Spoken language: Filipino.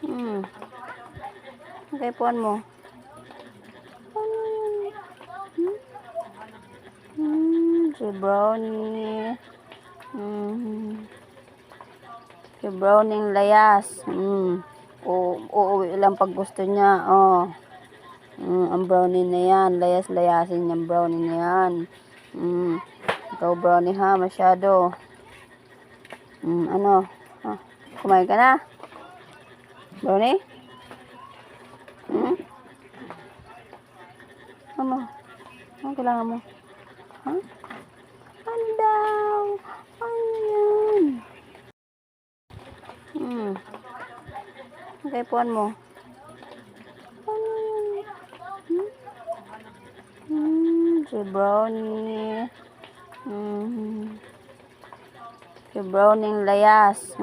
Hmm. Okay, puan mo. Si Brownie. Si Brownie layas. Uuwi lang pag gusto niya. Oh. Ang brownie na yan. Layas-layasin yung brownie na yan. Ikaw brownie ha, masyado. Ano? Kumain ka na? Brownie? Ano? Ano kailangan mo? Ha? Ano daw? Ano yan? Okay, puan mo. Ano yan? Si Brownie. Si Brownie layas.